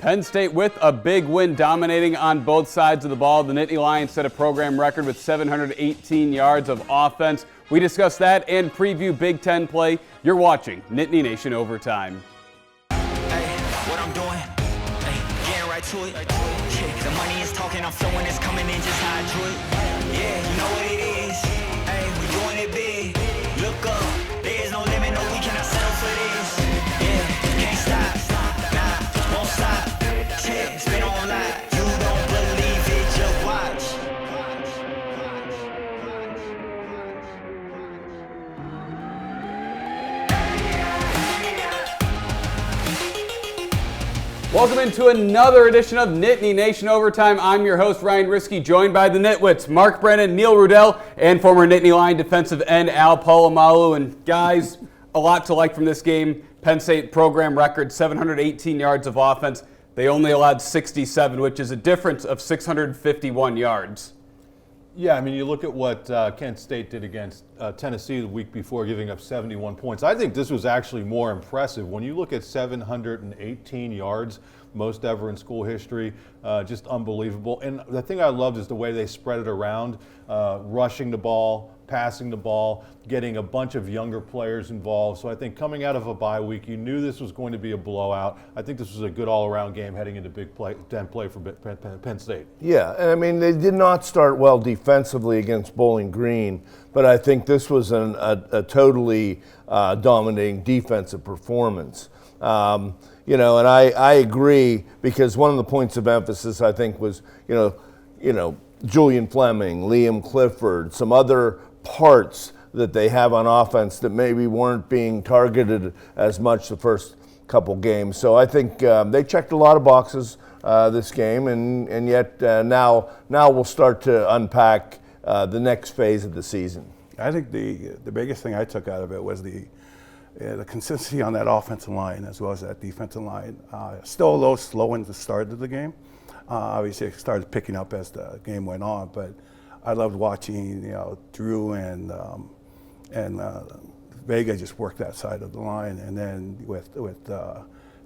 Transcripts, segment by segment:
Penn State with a big win, dominating on both sides of the ball. The Nittany Lions set a program record with 718 yards of offense. We discuss that and preview Big Ten play. You're watching Nittany Nation Overtime. Hey, what I'm doing, getting right to it. The money is talking, I'm flowing, it's coming in just how I do it. Yeah, you know what it is. Hey, we doing it big. Look up, there is no limit, no, we cannot settle for this. Yeah, can't stop, nah, won't stop. Yeah, spin on live, you don't believe it, just watch. Welcome into another edition of Nittany Nation Overtime. I'm your host, Ryan Riskey, joined by the Nitwits, Mark Brennan, Neil Rudel, and former Nittany Lion defensive end Al Polamalu. And guys, a lot to like from this game. Penn State program record, 718 yards of offense. They only allowed 67, which is a difference of 651 yards. Yeah, I mean, you look at what Kent State did against Tennessee the week before, giving up 71 points. I think this was actually more impressive. When you look at 718 yards, most ever in school history, just unbelievable. And the thing I loved is the way they spread it around, rushing the ball, passing the ball, getting a bunch of younger players involved. So I think coming out of a bye week, you knew this was going to be a blowout. I think this was a good all-around game heading into Big Ten play for Penn State. Yeah, and I mean, they did not start well defensively against Bowling Green, but I think this was a totally dominating defensive performance. You know, and I agree, because one of the points of emphasis, I think, was, you know, Julian Fleming, Liam Clifford, some other parts that they have on offense that maybe weren't being targeted as much the first couple games. So I think they checked a lot of boxes this game, and yet now we'll start to unpack the next phase of the season. I think the biggest thing I took out of it was the consistency on that offensive line as well as that defensive line. Still a little slow in the start of the game. Obviously, it started picking up as the game went on, but I loved watching, Drew and Vega just work that side of the line, and then with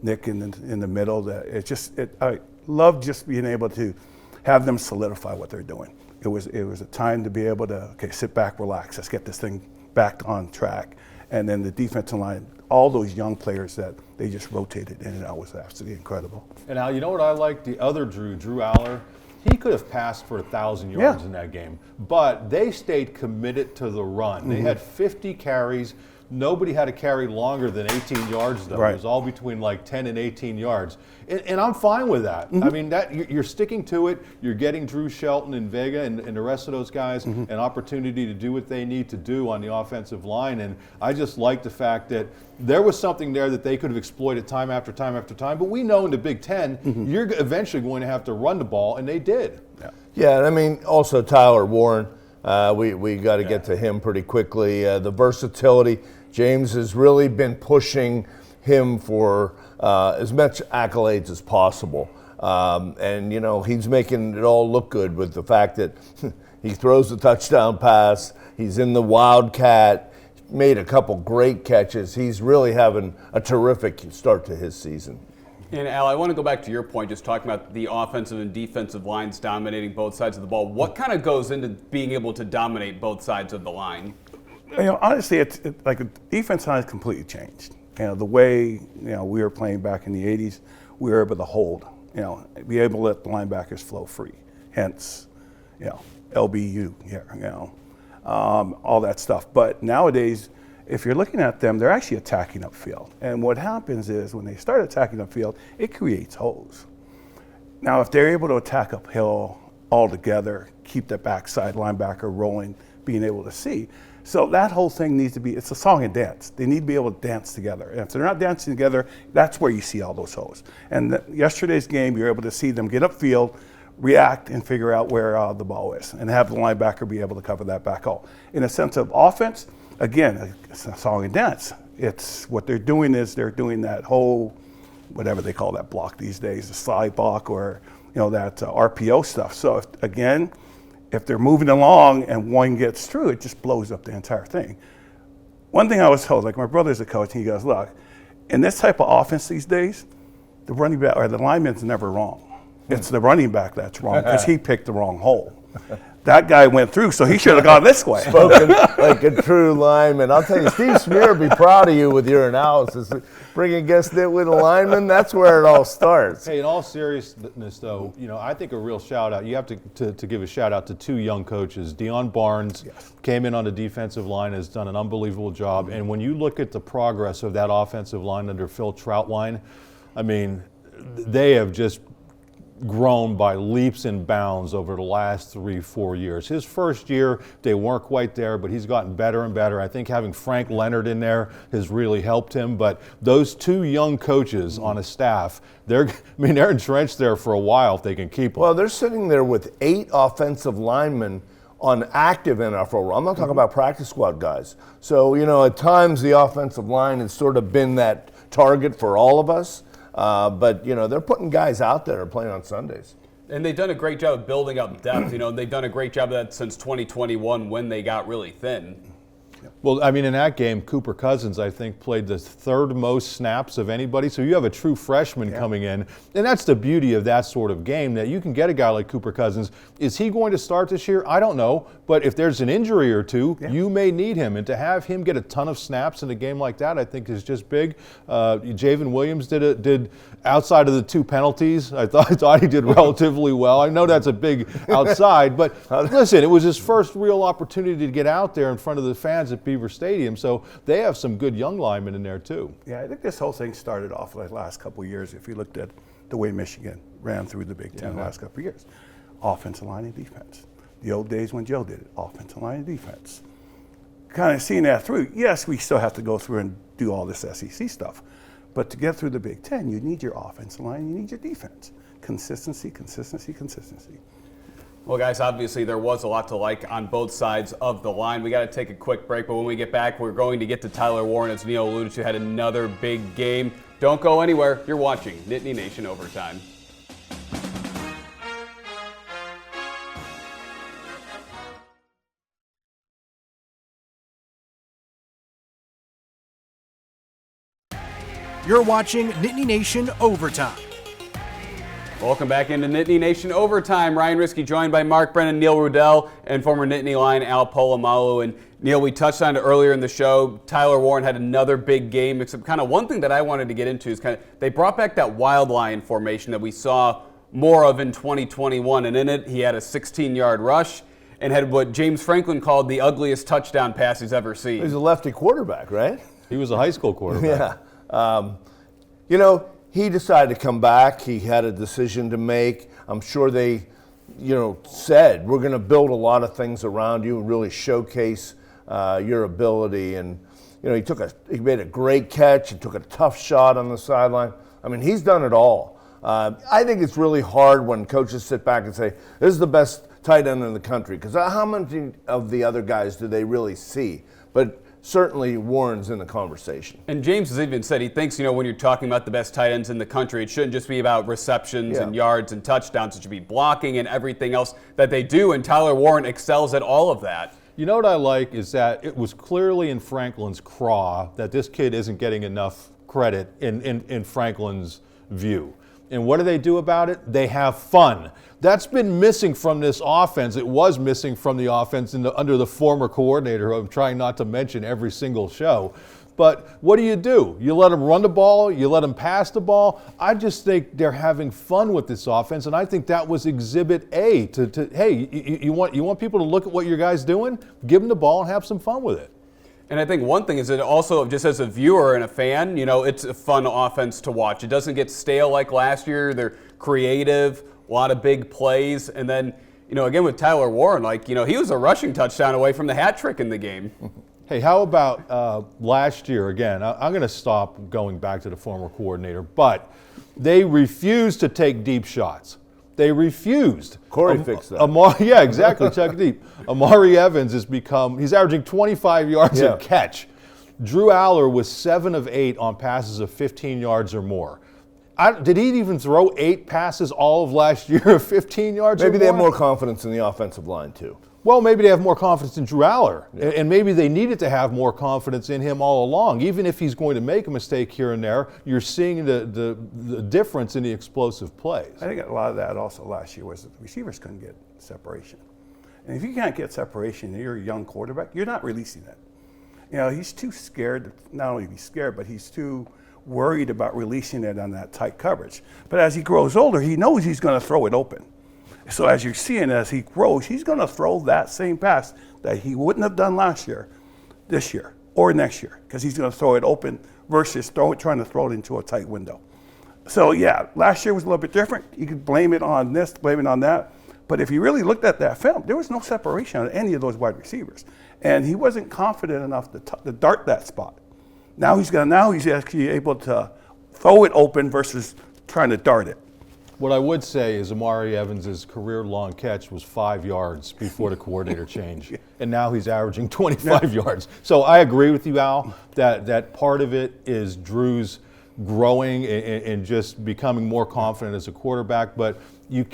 Nick in the middle. I love just being able to have them solidify what they're doing. It was a time to be able to sit back, relax, let's get this thing back on track, and then the defensive line. All those young players that they just rotated in and out was absolutely incredible. And Al, you know what I like? The other Drew Aller, he could have passed for 1,000 yards in that game, but they stayed committed to the run. Mm-hmm. They had 50 carries. Nobody had a carry longer than 18 yards, though. Right. It was all between like 10 and 18 yards. And I'm fine with that. Mm-hmm. I mean, that you're sticking to it. You're getting Drew Shelton and Vega and the rest of those guys an opportunity to do what they need to do on the offensive line. And I just like the fact that there was something there that they could have exploited time after time after time. But we know in the Big Ten, you're eventually going to have to run the ball, and they did. Yeah, and I mean, also Tyler Warren. We got to get to him pretty quickly. The versatility. James has really been pushing him for as much accolades as possible. And, he's making it all look good with the fact that he throws a touchdown pass. He's in the Wildcat, made a couple great catches. He's really having a terrific start to his season. And Al, I want to go back to your point, just talking about the offensive and defensive lines dominating both sides of the ball. What kind of goes into being able to dominate both sides of the line? Honestly, it's like the defense has completely changed. The way we were playing back in the '80s, we were able to hold, be able to let the linebackers flow free. Hence, LBU here, all that stuff. But nowadays, if you're looking at them, they're actually attacking upfield. And what happens is when they start attacking upfield, it creates holes. Now, if they're able to attack uphill altogether, keep the backside linebacker rolling, being able to see. So that whole thing needs to be, it's a song and dance. They need to be able to dance together. And if they're not dancing together, that's where you see all those holes. And yesterday's game, you're able to see them get upfield, react, and figure out where the ball is, and have the linebacker be able to cover that back hole. In a sense of offense, again, it's a song and dance. It's what they're doing is they're doing that whole, whatever they call that block these days, the slide block or that RPO stuff. So if they're moving along and one gets through, it just blows up the entire thing. One thing I was told, like my brother's a coach, and he goes, look, in this type of offense these days, the running back or the lineman's never wrong. It's the running back that's wrong because he picked the wrong hole. That guy went through, so he should have gone this way. Spoken like a true lineman. I'll tell you, Steve Smear will be proud of you with your analysis. Bringing guest with a lineman, that's where it all starts. Hey, in all seriousness, though, I think a real shout out. You have to give a shout out to 2 young coaches. Deion Barnes came in on the defensive line, has done an unbelievable job. And when you look at the progress of that offensive line under Phil Troutwine, I mean, they have just grown by leaps and bounds over the last 3-4 years. His first year, they weren't quite there, but he's gotten better and better. I think having Frank Leonard in there has really helped him. But those 2 young coaches on a staff, they're entrenched there for a while if they can keep them. Well, they're sitting there with 8 offensive linemen on active NFL. I'm not talking about practice squad guys. So, at times the offensive line has sort of been that target for all of us. But they're putting guys out there playing on Sundays. And they've done a great job of building up depth. They've done a great job of that since 2021 when they got really thin. Well, in that game, Cooper Cousins, I think, played the 3rd most snaps of anybody. So you have a true freshman coming in. And that's the beauty of that sort of game, that you can get a guy like Cooper Cousins. Is he going to start this year? I don't know. But if there's an injury or two, you may need him. And to have him get a ton of snaps in a game like that, I think is just big. Javen Williams did outside of the 2 penalties. I thought he did relatively well. I know that's a big outside. But listen, it was his first real opportunity to get out there in front of the fans at Beaver Stadium, so they have some good young linemen in there too. Yeah, I think this whole thing started off like the last couple of years. If you looked at the way Michigan ran through the Big Ten the last couple of years, offensive line and defense. The old days when Joe did it, offensive line and defense. Kind of seeing that through. Yes, we still have to go through and do all this SEC stuff, but to get through the Big Ten, you need your offensive line, you need your defense. Consistency, consistency, consistency. Well, guys, obviously there was a lot to like on both sides of the line. We got to take a quick break, but when we get back, we're going to get to Tyler Warren, as Neil alluded to, had another big game. Don't go anywhere. You're watching Nittany Nation Overtime. You're watching Nittany Nation Overtime. Welcome back into Nittany Nation Overtime. Ryan Risky joined by Mark Brennan, Neil Rudel, and former Nittany Lion Al Polamalu. And Neil, we touched on it earlier in the show. Tyler Warren had another big game, except kind of one thing that I wanted to get into is they brought back that wild lion formation that we saw more of in 2021. And in it, he had a 16-yard rush and had what James Franklin called the ugliest touchdown pass he's ever seen. He's a lefty quarterback, right? He was a high school quarterback. Yeah. He decided to come back. He had a decision to make. I'm sure they, said, we're going to build a lot of things around you and really showcase your ability. And, he made a great catch and took a tough shot on the sideline. He's done it all. I think it's really hard when coaches sit back and say, this is the best tight end in the country. Because how many of the other guys do they really see? But certainly Warren's in the conversation. And James has even said he thinks, when you're talking about the best tight ends in the country, it shouldn't just be about receptions and yards and touchdowns. It should be blocking and everything else that they do. And Tyler Warren excels at all of that. You know what I like is that it was clearly in Franklin's craw that this kid isn't getting enough credit in Franklin's view. And what do they do about it? They have fun. That's been missing from this offense. It was missing from the offense under the former coordinator, who I'm trying not to mention every single show. But what do? You let them run the ball, you let them pass the ball. I just think they're having fun with this offense, and I think that was Exhibit A. Hey, you want people to look at what your guy's doing? Give them the ball and have some fun with it. And I think one thing is that also, just as a viewer and a fan, it's a fun offense to watch. It doesn't get stale like last year. They're creative, a lot of big plays. And then, again with Tyler Warren, he was a rushing touchdown away from the hat trick in the game. Hey, how about last year? Again, I'm going to stop going back to the former coordinator, but they refused to take deep shots. They refused. Corey fixed that. Yeah, exactly. Check deep. Amari Evans he's averaging 25 yards a catch. Drew Aller was 7 of 8 on passes of 15 yards or more. Did he even throw 8 passes all of last year of 15 yards or more? Maybe they have more confidence in the offensive line, too. Well, maybe they have more confidence in Drew Aller, and maybe they needed to have more confidence in him all along. Even if he's going to make a mistake here and there, you're seeing the difference in the explosive plays. I think a lot of that also last year was that the receivers couldn't get separation. And if you can't get separation and you're a young quarterback, you're not releasing it. You know, he's too scared, not only be scared, but he's too worried about releasing it on that tight coverage. But as he grows older, he knows he's going to throw it open. So as you're seeing, as he grows, he's going to throw that same pass that he wouldn't have done last year, this year, or next year, because he's going to throw it open versus trying to throw it into a tight window. So yeah, last year was a little bit different. You could blame it on this, blame it on that. But if you really looked at that film, there was no separation on any of those wide receivers. And he wasn't confident enough to dart that spot. Now he's actually able to throw it open versus trying to dart it. What I would say is Amari Evans' career-long catch was 5 yards before the coordinator change, and now he's averaging 25 yards. So I agree with you, Al, that part of it is Drew's growing and just becoming more confident as a quarterback, but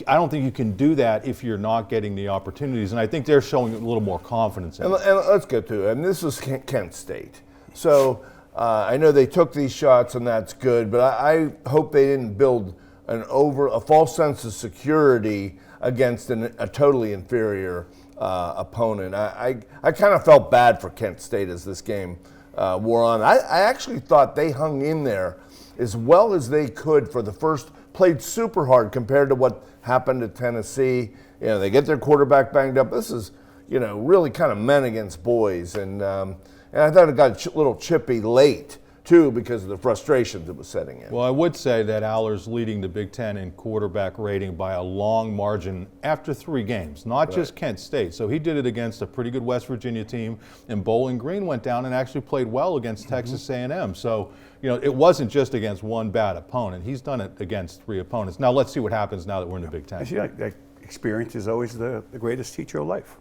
I don't think you can do that if you're not getting the opportunities, and I think they're showing a little more confidence in it. And let's get to it. And this was Kent State. So I know they took these shots, and that's good, but I hope they didn't build a false sense of security against a totally inferior opponent. I kind of felt bad for Kent State as this game wore on. I actually thought they hung in there as well as they could for the first, played super hard compared to what happened at Tennessee. You know, they get their quarterback banged up. This is, you know, really kind of men against boys. And I thought it got a little chippy late, too, because of the frustration that was setting in. Well, I would say that Aller's leading the Big Ten in quarterback rating by a long margin after 3 games, not just Kent State. So he did it against a pretty good West Virginia team, and Bowling Green went down and actually played well against Texas A&M. So, you know, it wasn't just against one bad opponent. He's done it against 3 opponents. Now let's see what happens now that we're in the Big Ten. I see, like, that experience is always the greatest teacher of life.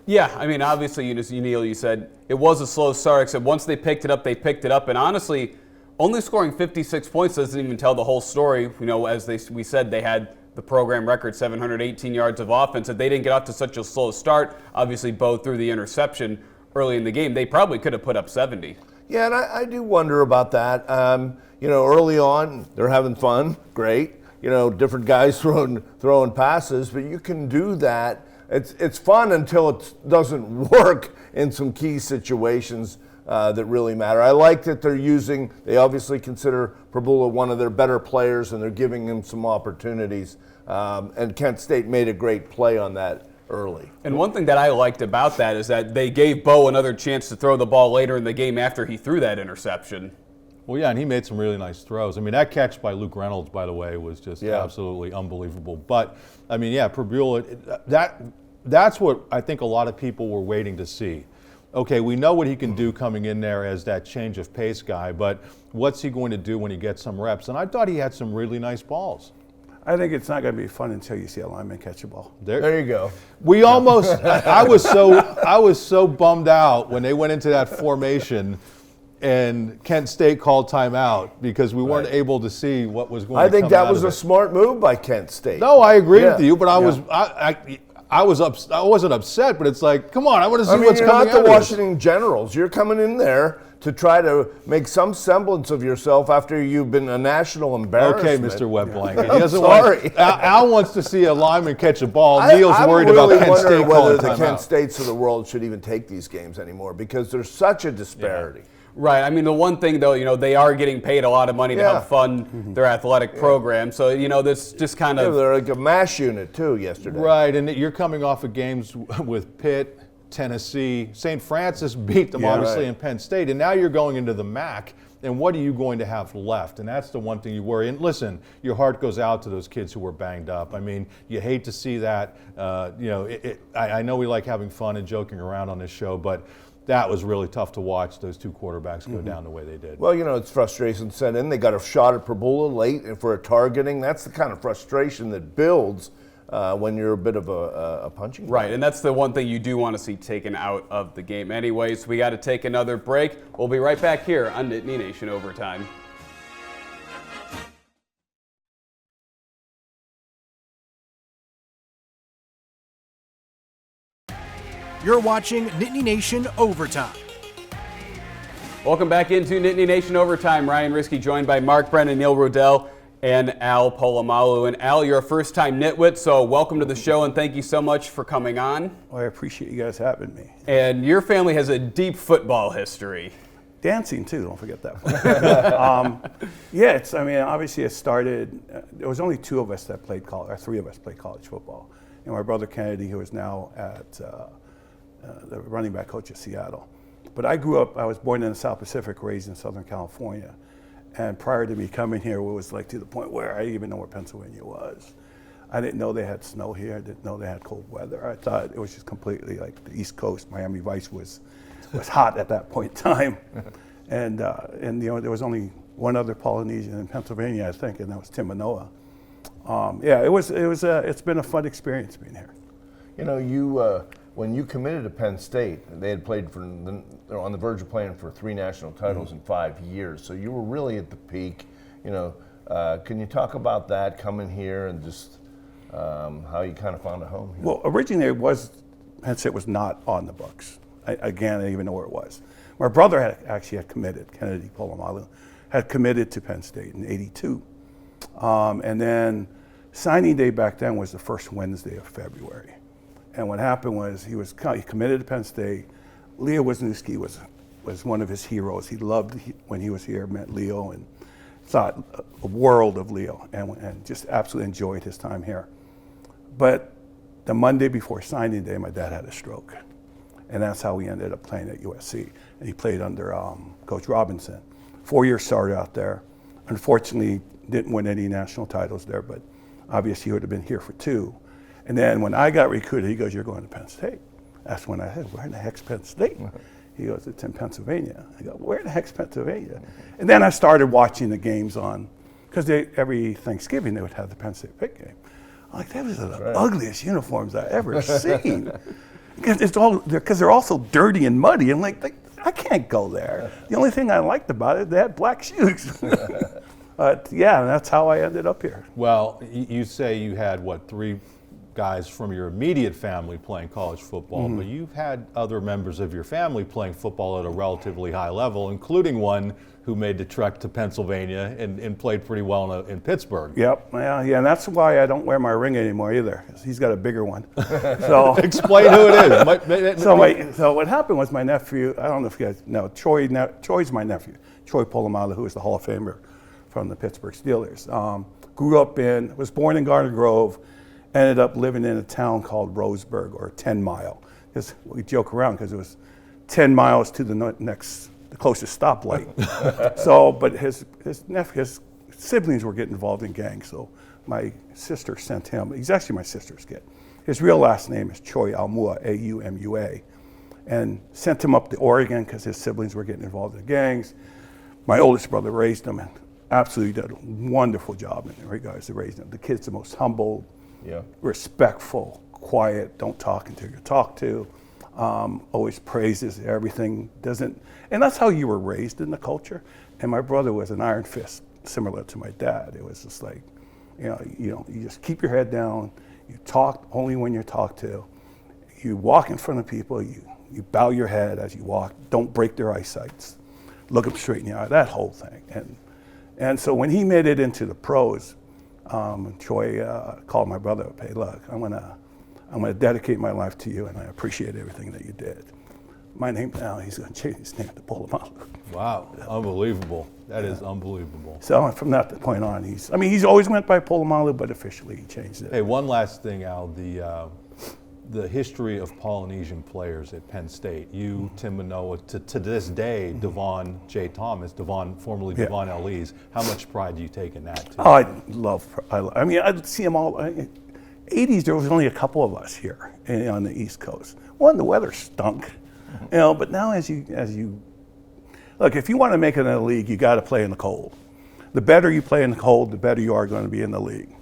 Yeah, I mean, obviously, Neil, you said it was a slow start, except once they picked it up, they picked it up. And honestly, only scoring 56 points doesn't even tell the whole story. You know, as we said, they had the program record, 718 yards of offense. If they didn't get off to such a slow start, obviously Bo threw the interception early in the game, they probably could have put up 70. Yeah, and I do wonder about that. You know, early on, they're having fun, great. You know, different guys throwing passes, but you can do that. It's fun until it doesn't work in some key situations that really matter. I like that they obviously consider Prabula one of their better players, and they're giving him some opportunities. And Kent State made a great play on that early. And one thing that I liked about that is that they gave Bo another chance to throw the ball later in the game after he threw that interception. Well, yeah, and he made some really nice throws. I mean, that catch by Luke Reynolds, by the way, was just absolutely unbelievable. But, I mean, yeah, Prabula, that's what I think a lot of people were waiting to see. Okay, we know what he can do coming in there as that change of pace guy, but what's he going to do when he gets some reps? And I thought he had some really nice balls. I think it's not going to be fun until you see a lineman catch a ball. There you go. We almost, I was so bummed out when they went into that formation and Kent State called timeout because we weren't able to see what was going to come out of it. I think that was a smart move by Kent State. No, I agree with you, but I wasn't upset, but it's like, come on, I want to see what's coming out of this. You're not the Washington Generals. You're coming in there to try to make some semblance of yourself after you've been a national embarrassment. Okay, Mr. Wet Blanket. I'm sorry. Al wants to see a lineman catch a ball. Neil's worried about Kent State calling timeout. whether the Kent States of the world should even take these games anymore because there's such a disparity. Yeah. Right. I mean, the one thing, though, you know, they are getting paid a lot of money to help fund their athletic program. So, you know, this just kind of... they're like a MASH unit, too, yesterday. Right, and you're coming off of games with Pitt, Tennessee. St. Francis beat them, obviously, in Penn State. And now you're going into the MAC, and what are you going to have left? And that's the one thing you worry. And listen, your heart goes out to those kids who were banged up. I mean, you hate to see that. You know, I know we like having fun and joking around on this show, but... that was really tough to watch those 2 quarterbacks go down the way they did. Well, you know, it's frustration set in. They got a shot at Prabula late and for a targeting. That's the kind of frustration that builds when you're a bit of a punching bag. Right, and that's the one thing you do want to see taken out of the game. Anyways, we got to take another break. We'll be right back here on Nittany Nation Overtime. You're watching Nittany Nation Overtime. Welcome back into Nittany Nation Overtime. Ryan Risky joined by Mark Brennan, Neil Rudel, and Al Polamalu. And Al, you're a first-time nitwit, so welcome to the show and thank you so much for coming on. Well, I appreciate you guys having me. And your family has a deep football history. Dancing too, don't forget that part. Yeah, obviously it started, there was only two of us that played college, or three of us played college football. And my brother Kennedy, who is now at the running back coach of Seattle. But I was born in the South Pacific, raised in Southern California. And prior to me coming here, it was like to the point where I didn't even know where Pennsylvania was. I didn't know they had snow here. I didn't know they had cold weather. I thought it was just completely like the East Coast. Miami Vice was hot at that point in time. And there was only one other Polynesian in Pennsylvania, I think, and that was Tim Manoa. It's been a fun experience being here. You know, when you committed to Penn State, they had played they're on the verge of playing for 3 national titles in 5 years. So you were really at the peak. You know, can you talk about that coming here and just how you kind of found a home here? Well, originally Penn State was not on the books. I didn't even know where it was. My brother had committed, Kennedy Polamalu, had committed to Penn State in '82. And then signing day back then was the first Wednesday of February. And what happened was he committed to Penn State. Leo Wisniewski was one of his heroes. He loved when he was here, met Leo and thought a world of Leo and just absolutely enjoyed his time here. But the Monday before signing day, my dad had a stroke. And that's how we ended up playing at USC. And he played under Coach Robinson. 4-year starter out there. Unfortunately, didn't win any national titles there, but obviously he would have been here for 2. And then when I got recruited, he goes, "You're going to Penn State." That's when I said, "Where in the heck's Penn State?" He goes, "It's in Pennsylvania." I go, "Where in the heck's Pennsylvania?" And then I started watching the games because every Thanksgiving they would have the Penn State Pitt game. I'm like, that was the ugliest uniforms I've ever seen. Because they're all so dirty and muddy. I'm like, I can't go there. The only thing I liked about it, they had black shoes. But yeah, that's how I ended up here. Well, you say you had, 3 guys from your immediate family playing college football, but you've had other members of your family playing football at a relatively high level, including one who made the trek to Pennsylvania and played pretty well in Pittsburgh. Yep, yeah, and that's why I don't wear my ring anymore either, because he's got a bigger one. So explain who it is. So what happened was my nephew, I don't know if you guys know, Troy's my nephew, Troy Polamalu, who is the Hall of Famer from the Pittsburgh Steelers. Was born in Garden Grove, ended up living in a town called Roseburg, or 10 Mile. Because we joke around because it was 10 miles to the closest stoplight. So, but his siblings were getting involved in gangs. So my sister sent him. He's actually my sister's kid. His real last name is Choi Aumua, A-U-M-U-A, and sent him up to Oregon because his siblings were getting involved in gangs. My oldest brother raised him and absolutely did a wonderful job in regards to raising him. The kid's the most humble, respectful, quiet, don't talk until you're talked to, always praises everything, and that's how you were raised in the culture. And my brother was an iron fist, similar to my dad. It was just like, you just keep your head down, you talk only when you're talked to, you walk in front of people, you bow your head as you walk, don't break their eyesight, look them straight in the eye, that whole thing. And so when he made it into the pros, Troy called my brother up, "Hey, look, I'm gonna dedicate my life to you, and I appreciate everything that you did. My name now, he's gonna change his name to Polamalu." Wow, unbelievable. That is unbelievable. So from that point on, he's always went by Polamalu, but officially he changed it. Hey, one last thing, Al, the history of Polynesian players at Penn State. You, Tim Manoa, to this day, Devon J. Thomas, formerly Devon L.E.'s. How much pride do you take in that, too? Oh, I'd see them all. 80s, there was only a couple of us here on the East Coast. One, the weather stunk, but now as you look, if you want to make it in the league, you got to play in the cold. The better you play in the cold, the better you are going to be in the league.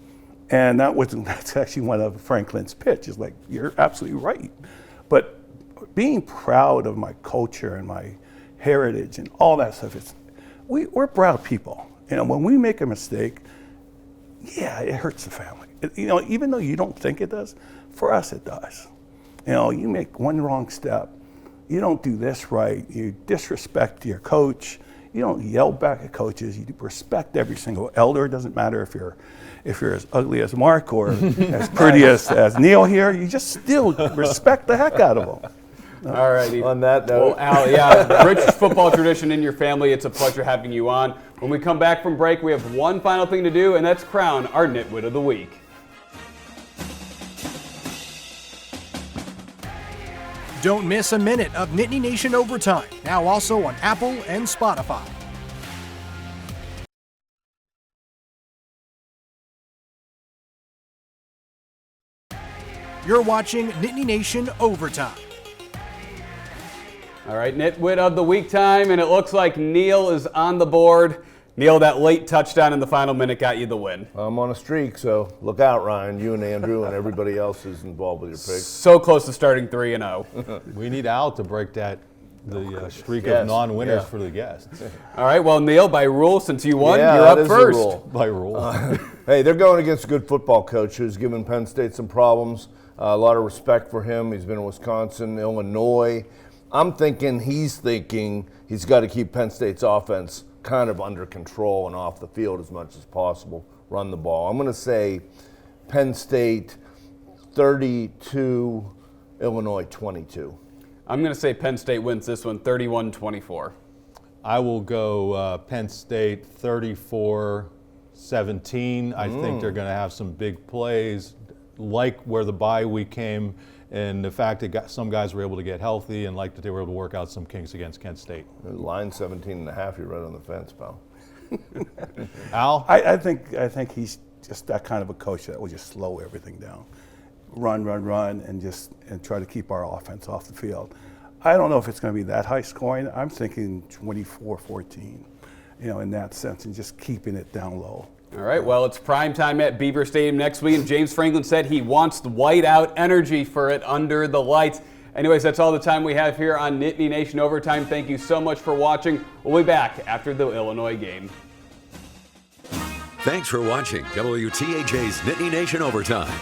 And that's actually one of Franklin's pitch. Is like, you're absolutely right. But being proud of my culture and my heritage and all that stuff, we're proud people. When we make a mistake, it hurts the family. Even though you don't think it does, for us it does. You know, you make one wrong step. You don't do this right. You disrespect your coach. You don't yell back at coaches. You respect every single elder. It doesn't matter if you're as ugly as Mark or as pretty as Neil here. You just still respect the heck out of them. All righty. On that note. Well, Al, yeah, rich football tradition in your family. It's a pleasure having you on. When we come back from break, we have one final thing to do, and that's crown our Nitwit of the Week. Don't miss a minute of Nittany Nation Overtime, now also on Apple and Spotify. You're watching Nittany Nation Overtime. All right, Nitwit of the Week time, and it looks like Neil is on the board. Neil, that late touchdown in the final minute got you the win. I'm on a streak, so look out, Ryan. You and Andrew and everybody else is involved with your picks. So close to starting 3-0. We need Al to break the streak of non-winners Yeah. for the guests. All right, well, Neil, by rule, since you won, Yeah, you're that up is the first. rule. By rule. Hey, they're going against a good football coach who's given Penn State some problems. A lot of respect for him. He's been in Wisconsin, Illinois. I'm thinking he's got to keep Penn State's offense kind of under control and off the field as much as possible, run the ball. I'm going to say Penn State 32, Illinois 22. I'm going to say Penn State wins this one 31-24. I will go Penn State 34-17. I think they're going to have some big plays, like where the bye week came, and the fact that some guys were able to get healthy, and like that they were able to work out some kinks against Kent State. Line 17.5, you're right on the fence, pal. Al? I think he's just that kind of a coach that will just slow everything down. Run, and try to keep our offense off the field. I don't know if it's going to be that high scoring. I'm thinking 24-14, in that sense, and just keeping it down low. All right, well, it's prime time at Beaver Stadium next week, and James Franklin said he wants the white-out energy for it under the lights. Anyways, that's all the time we have here on Nittany Nation Overtime. Thank you so much for watching. We'll be back after the Illinois game. Thanks for watching WTAJ's Nittany Nation Overtime.